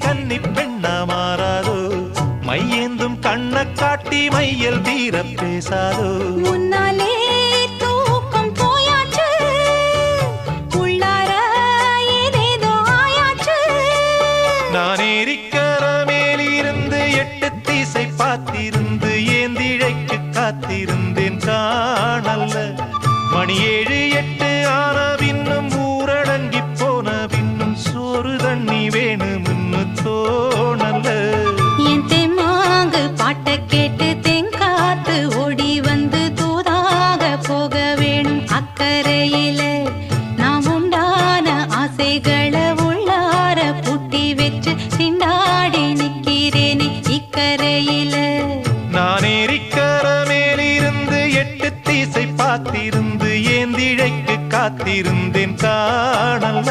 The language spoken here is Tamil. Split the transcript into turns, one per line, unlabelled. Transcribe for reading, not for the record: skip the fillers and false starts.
கன்னி பெண்ணா மாறாதோ மையேந்தும் கண்ண காட்டி மையல் தீர பேசாதோ
முன்னாலே தூக்கம் போயாச்சு உள்ளார ஏதேதோ ஆயாச்சு
நான் ஏரிக்கர மேலிருந்து 8 திசை பார்த்திருந்து ஏந்திழைக்கு காத்திருந்தேன் காணல்ல மணி 7 8 ஆன பின்னும் ஊரடங்கி போன பின்னும் சோறு தண்ணி வேணும்னு தோணல்ல
என் தெம்மாங்கு பாட்டை கேட்டு தெங்காத்து ஓடி வந்து தூதாக போக வேணும் அக்கறையில நாம் உண்டான ஆசைகளை உள்ளார பூட்டி வச்சு திண்டாடி நிக்கிறேனே இக்கரையில
நான் ஏரிக்கர மேலிருந்து 8 திசை பார்த்திருந்து ஏந்திழைக்கு காத்திருந்தேன் காணல்ல